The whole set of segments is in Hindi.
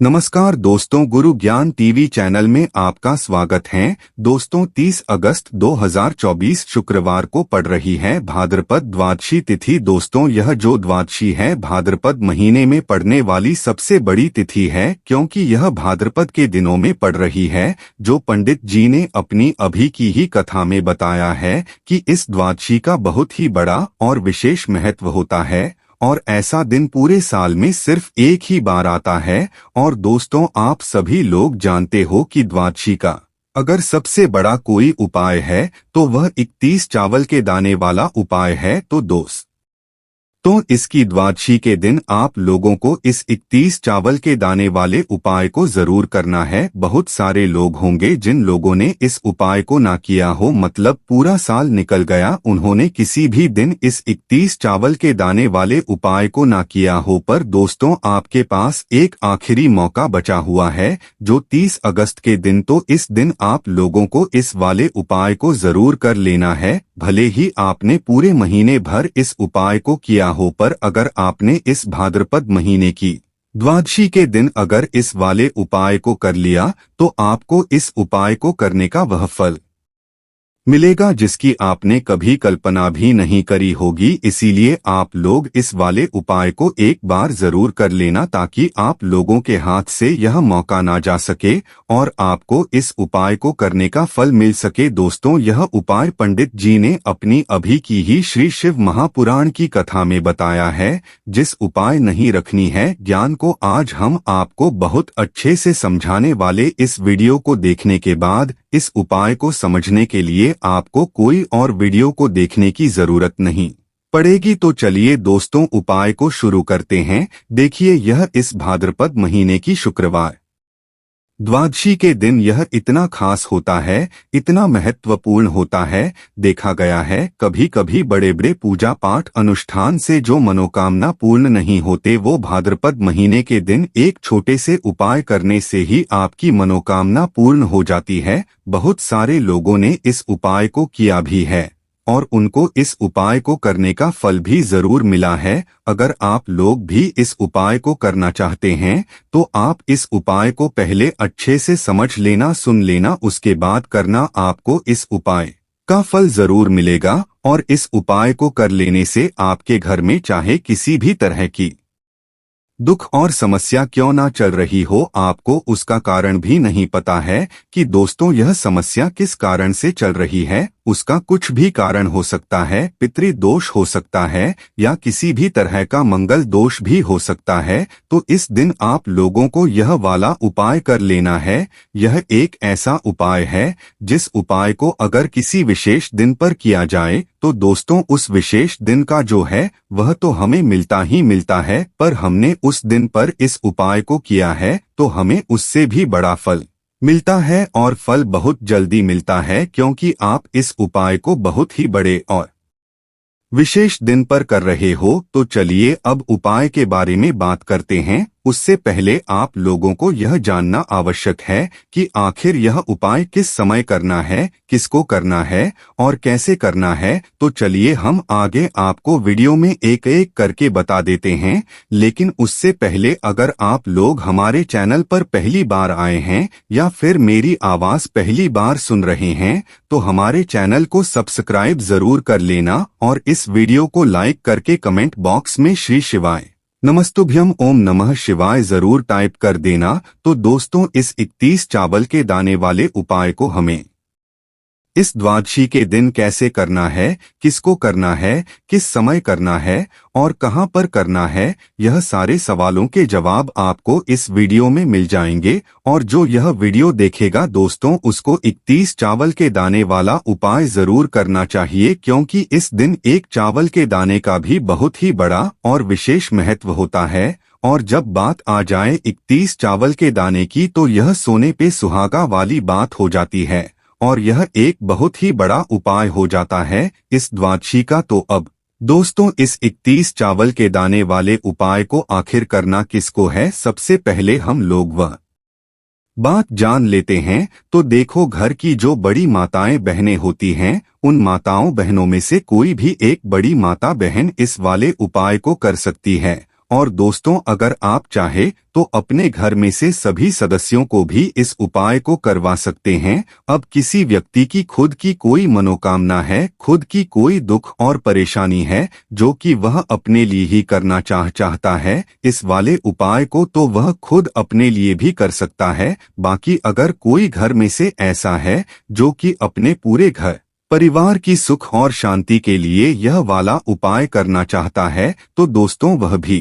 नमस्कार दोस्तों, गुरु ज्ञान टीवी चैनल में आपका स्वागत है। दोस्तों 30 अगस्त 2024 शुक्रवार को पड़ रही है भाद्रपद द्वादशी तिथि। दोस्तों यह जो द्वादशी है भाद्रपद महीने में पड़ने वाली सबसे बड़ी तिथि है, क्योंकि यह भाद्रपद के दिनों में पड़ रही है। जो पंडित जी ने अपनी अभी की ही कथा में बताया है कि इस द्वादशी का बहुत ही बड़ा और विशेष महत्व होता है और ऐसा दिन पूरे साल में सिर्फ एक ही बार आता है। और दोस्तों आप सभी लोग जानते हो कि द्वादशी का अगर सबसे बड़ा कोई उपाय है तो वह 31 चावल के दाने वाला उपाय है। तो इसकी द्वादशी के दिन आप लोगों को इस 31 चावल के दाने वाले उपाय को जरूर करना है। बहुत सारे लोग होंगे जिन लोगों ने इस उपाय को ना किया हो, मतलब पूरा साल निकल गया, उन्होंने किसी भी दिन इस 31 चावल के दाने वाले उपाय को ना किया हो। पर दोस्तों आपके पास एक आखिरी मौका बचा हुआ है जो 30 अगस्त के दिन। तो इस दिन आप लोगों को इस वाले उपाय को जरूर कर लेना है। भले ही आपने पूरे महीने भर इस उपाय को किया हो, पर अगर आपने इस भाद्रपद महीने की द्वादशी के दिन अगर इस वाले उपाय को कर लिया तो आपको इस उपाय को करने का वह फल मिलेगा जिसकी आपने कभी कल्पना भी नहीं करी होगी। इसीलिए आप लोग इस वाले उपाय को एक बार जरूर कर लेना ताकि आप लोगों के हाथ से यह मौका ना जा सके और आपको इस उपाय को करने का फल मिल सके। दोस्तों यह उपाय पंडित जी ने अपनी अभी की ही श्री शिव महापुराण की कथा में बताया है। जिस उपाय नहीं रखनी है ज्ञान को, आज हम आपको बहुत अच्छे से समझाने वाले इस वीडियो को देखने के बाद इस उपाय को समझने के लिए आपको कोई और वीडियो को देखने की जरूरत नहीं पड़ेगी। तो चलिए दोस्तों उपाय को शुरू करते हैं। देखिए यह इस भाद्रपद महीने की शुक्रवार द्वादशी के दिन यह इतना खास होता है, इतना महत्वपूर्ण होता है। देखा गया है कभी कभी बड़े बड़े पूजा पाठ अनुष्ठान से जो मनोकामना पूर्ण नहीं होते, वो भाद्रपद महीने के दिन एक छोटे से उपाय करने से ही आपकी मनोकामना पूर्ण हो जाती है। बहुत सारे लोगों ने इस उपाय को किया भी है और उनको इस उपाय को करने का फल भी जरूर मिला है। अगर आप लोग भी इस उपाय को करना चाहते हैं तो आप इस उपाय को पहले अच्छे से समझ लेना, सुन लेना, उसके बाद करना। आपको इस उपाय का फल जरूर मिलेगा और इस उपाय को कर लेने से आपके घर में चाहे किसी भी तरह की दुख और समस्या क्यों ना चल रही हो, आपको उसका कारण भी नहीं पता है कि दोस्तों यह समस्या किस कारण से चल रही है। उसका कुछ भी कारण हो सकता है, पितृदोष हो सकता है या किसी भी तरह का मंगल दोष भी हो सकता है। तो इस दिन आप लोगों को यह वाला उपाय कर लेना है। यह एक ऐसा उपाय है जिस उपाय को अगर किसी विशेष दिन पर किया जाए तो दोस्तों उस विशेष दिन का जो है वह तो हमें मिलता ही मिलता है, पर हमने उस दिन पर इस उपाय को किया है तो हमें उससे भी बड़ा फल मिलता है और फल बहुत जल्दी मिलता है, क्योंकि आप इस उपाय को बहुत ही बड़े और विशेष दिन पर कर रहे हो। तो चलिए अब उपाय के बारे में बात करते हैं। उससे पहले आप लोगों को यह जानना आवश्यक है कि आखिर यह उपाय किस समय करना है, किसको करना है और कैसे करना है। तो चलिए हम आगे आपको वीडियो में एक एक करके बता देते हैं। लेकिन उससे पहले अगर आप लोग हमारे चैनल पर पहली बार आए हैं या फिर मेरी आवाज पहली बार सुन रहे हैं तो हमारे चैनल को सब्सक्राइब जरूर कर लेना और इस वीडियो को लाइक करके कमेंट बॉक्स में श्री शिवाय नमस्तुभ्यम ओम नमः शिवाय जरूर टाइप कर देना। तो दोस्तों इस 31 चावल के दाने वाले उपाय को हमें इस द्वादशी के दिन कैसे करना है, किसको करना है, किस समय करना है और कहां पर करना है, यह सारे सवालों के जवाब आपको इस वीडियो में मिल जाएंगे। और जो यह वीडियो देखेगा दोस्तों उसको 31 चावल के दाने वाला उपाय जरूर करना चाहिए, क्योंकि इस दिन एक चावल के दाने का भी बहुत ही बड़ा और विशेष महत्व होता है। और जब बात आ जाए 31 चावल के दाने की तो यह सोने पे सुहागा वाली बात हो जाती है और यह एक बहुत ही बड़ा उपाय हो जाता है इस द्वादशी का। तो अब दोस्तों इस 31 चावल के दाने वाले उपाय को आखिर करना किसको है, सबसे पहले हम लोग वह बात जान लेते हैं। तो देखो घर की जो बड़ी माताएं बहनें होती हैं उन माताओं बहनों में से कोई भी एक बड़ी माता बहन इस वाले उपाय को कर सकती है और दोस्तों अगर आप चाहे तो अपने घर में से सभी सदस्यों को भी इस उपाय को करवा सकते हैं। अब किसी व्यक्ति की खुद की कोई मनोकामना है, खुद की कोई दुख और परेशानी है जो कि वह अपने लिए ही करना चाहता है इस वाले उपाय को, तो वह खुद अपने लिए भी कर सकता है। बाकी अगर कोई घर में से ऐसा है जो कि अपने पूरे घर परिवार की सुख और शांति के लिए यह वाला उपाय करना चाहता है तो दोस्तों वह भी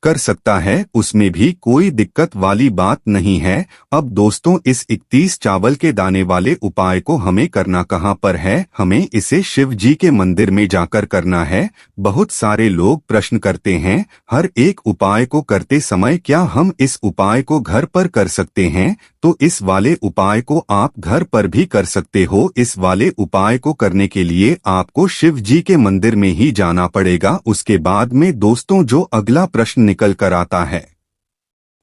कर सकता है, उसमें भी कोई दिक्कत वाली बात नहीं है। अब दोस्तों इस 31 चावल के दाने वाले उपाय को हमें करना कहाँ पर है? हमें इसे शिव जी के मंदिर में जाकर करना है। बहुत सारे लोग प्रश्न करते हैं हर एक उपाय को करते समय क्या हम इस उपाय को घर पर कर सकते हैं? तो इस वाले उपाय को आप घर पर भी कर सकते हो। इस वाले उपाय को करने के लिए आपको शिव जी के मंदिर में ही जाना पड़ेगा। उसके बाद में दोस्तों जो अगला प्रश्न निकल कर आता है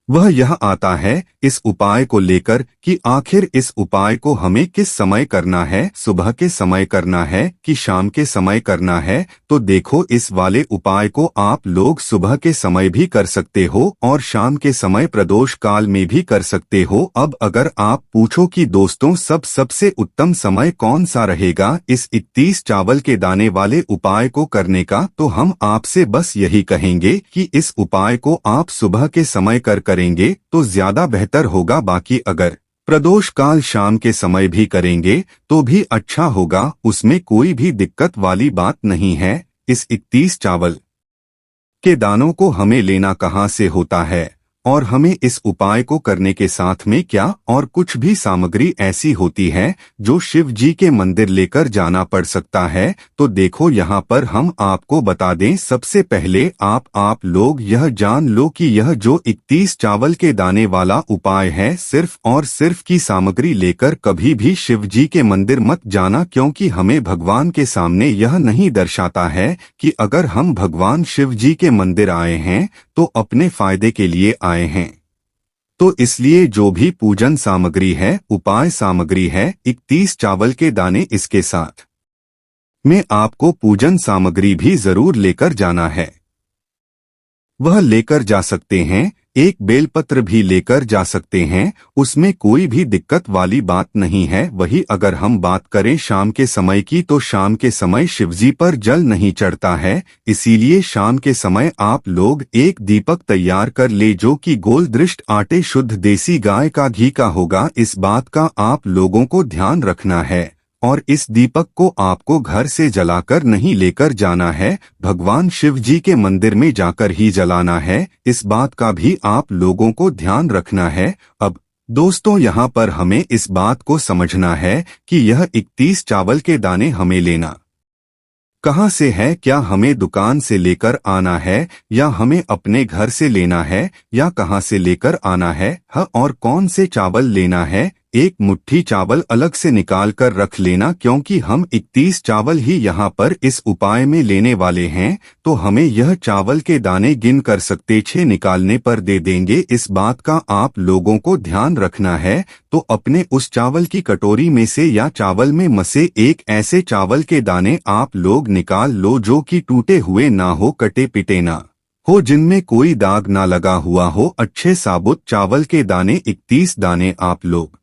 वह यह आता है इस उपाय को लेकर कि आखिर इस उपाय को हमें किस समय करना है, सुबह के समय करना है कि शाम के समय करना है? तो देखो इस वाले उपाय को आप लोग सुबह के समय भी कर सकते हो और शाम के समय प्रदोष काल में भी कर सकते हो। अब अगर आप पूछो कि दोस्तों सबसे उत्तम समय कौन सा रहेगा इस 31 चावल के दाने वाले उपाय को करने का, तो हम आपसे बस यही कहेंगे कि इस उपाय को आप सुबह के समय करेंगे तो ज्यादा बेहतर होगा। बाकी अगर प्रदोष काल शाम के समय भी करेंगे तो भी अच्छा होगा, उसमें कोई भी दिक्कत वाली बात नहीं है। इस 31 चावल के दानों को हमें लेना कहाँ से होता है और हमें इस उपाय को करने के साथ में क्या और कुछ भी सामग्री ऐसी होती है जो शिव जी के मंदिर लेकर जाना पड़ सकता है? तो देखो यहाँ पर हम आपको बता दें, सबसे पहले आप लोग यह जान लो कि यह जो 31 चावल के दाने वाला उपाय है सिर्फ और सिर्फ की सामग्री लेकर कभी भी शिव जी के मंदिर मत जाना, क्योंकि हमें भगवान के सामने यह नहीं दर्शाता है कि अगर हम भगवान शिव जी के मंदिर आए हैं तो अपने फायदे के लिए आए हैं। तो इसलिए जो भी पूजन सामग्री है, उपाय सामग्री है, 31 चावल के दाने, इसके साथ में आपको पूजन सामग्री भी जरूर लेकर जाना है। वह लेकर जा सकते हैं, एक बेलपत्र भी लेकर जा सकते हैं, उसमें कोई भी दिक्कत वाली बात नहीं है। वही अगर हम बात करें शाम के समय की, तो शाम के समय शिवजी पर जल नहीं चढ़ता है, इसीलिए शाम के समय आप लोग एक दीपक तैयार कर ले जो कि गोल दृष्ट आटे शुद्ध देसी गाय का घी का होगा। इस बात का आप लोगों को ध्यान रखना है और इस दीपक को आपको घर से जलाकर नहीं लेकर जाना है, भगवान शिव जी के मंदिर में जाकर ही जलाना है। इस बात का भी आप लोगों को ध्यान रखना है। अब दोस्तों यहाँ पर हमें इस बात को समझना है कि यह 31 चावल के दाने हमें लेना कहाँ से है? क्या हमें दुकान से लेकर आना है या हमें अपने घर से लेना है या कहाँ से लेकर आना है? और कौन से चावल लेना है? एक मुट्ठी चावल अलग से निकाल कर रख लेना, क्योंकि हम 31 चावल ही यहाँ पर इस उपाय में लेने वाले हैं, तो हमें यह चावल के दाने गिन कर सकते 6 निकालने पर दे देंगे। इस बात का आप लोगों को ध्यान रखना है। तो अपने उस चावल की कटोरी में से या चावल में मसे एक ऐसे चावल के दाने आप लोग निकाल लो जो कि टूटे हुए ना हो, कटे पिटे ना हो, जिनमें कोई दाग ना लगा हुआ हो। अच्छे साबुत चावल के दाने 31 दाने आप लोग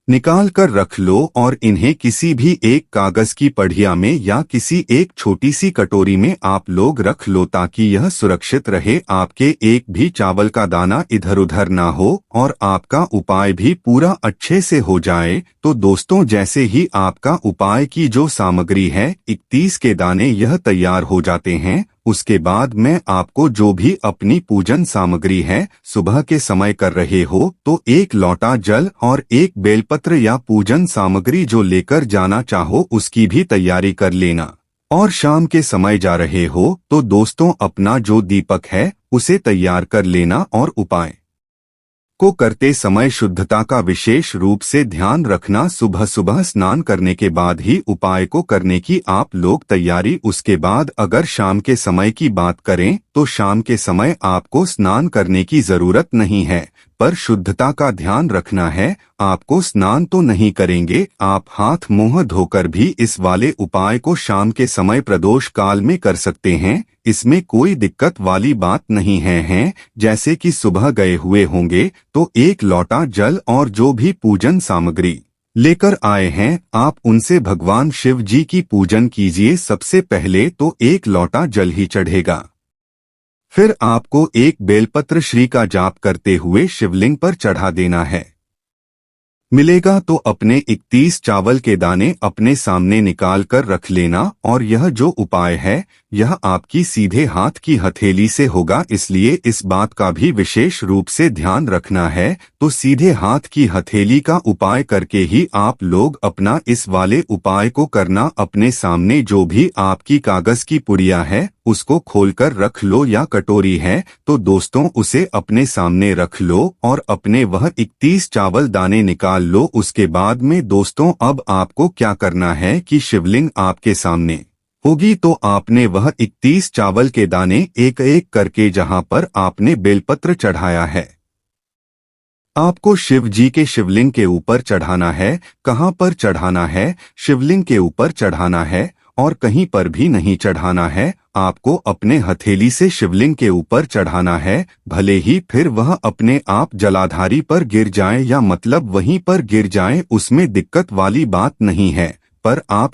निकाल कर रख लो और इन्हें किसी भी एक कागज की पढ़िया में या किसी एक छोटी सी कटोरी में आप लोग रख लो, ताकि यह सुरक्षित रहे, आपके एक भी चावल का दाना इधर उधर ना हो और आपका उपाय भी पूरा अच्छे से हो जाए। तो दोस्तों जैसे ही आपका उपाय की जो सामग्री है 31 के दाने यह तैयार हो जाते हैं, उसके बाद मैं आपको जो भी अपनी पूजन सामग्री है सुबह के समय कर रहे हो तो एक लोटा जल और एक बेलपत्र या पूजन सामग्री जो लेकर जाना चाहो उसकी भी तैयारी कर लेना। और शाम के समय जा रहे हो तो दोस्तों अपना जो दीपक है उसे तैयार कर लेना और उपाय को करते समय शुद्धता का विशेष रूप से ध्यान रखना। सुबह सुबह स्नान करने के बाद ही उपाय को करने की आप लोग तैयारी। उसके बाद अगर शाम के समय की बात करें तो शाम के समय आपको स्नान करने की जरूरत नहीं है, पर शुद्धता का ध्यान रखना है। आपको स्नान तो नहीं करेंगे, आप हाथ मुंह धोकर भी इस वाले उपाय को शाम के समय प्रदोष काल में कर सकते हैं। इसमें कोई दिक्कत वाली बात नहीं है। जैसे कि सुबह गए हुए होंगे तो एक लोटा जल और जो भी पूजन सामग्री लेकर आए हैं, आप उनसे भगवान शिव जी की पूजन कीजिए। सबसे पहले तो एक लोटा जल ही चढ़ेगा। फिर आपको एक बेलपत्र श्री का जाप करते हुए शिवलिंग पर चढ़ा देना है। मिलेगा तो अपने 31 चावल के दाने अपने सामने निकाल कर रख लेना। और यह जो उपाय है यह आपकी सीधे हाथ की हथेली से होगा, इसलिए इस बात का भी विशेष रूप से ध्यान रखना है। तो सीधे हाथ की हथेली का उपाय करके ही आप लोग अपना इस वाले उपाय को करना। अपने सामने जो भी आपकी कागज की पुड़िया है उसको खोलकर रख लो, या कटोरी है तो दोस्तों उसे अपने सामने रख लो और अपने वह 31 चावल दाने निकाल लो। उसके बाद में दोस्तों अब आपको क्या करना है कि शिवलिंग आपके सामने होगी तो आपने वह 31 चावल के दाने एक एक करके जहां पर आपने बेलपत्र चढ़ाया है आपको शिव जी के शिवलिंग के ऊपर चढ़ाना है। कहां पर चढ़ाना है? शिवलिंग के ऊपर चढ़ाना है और कहीं पर भी नहीं चढ़ाना है। आपको अपने हथेली से शिवलिंग के ऊपर चढ़ाना है। भले ही फिर वह अपने आप जलाधारी पर गिर जाए या मतलब वहीं पर गिर जाए, उसमें दिक्कत वाली बात नहीं है, पर आप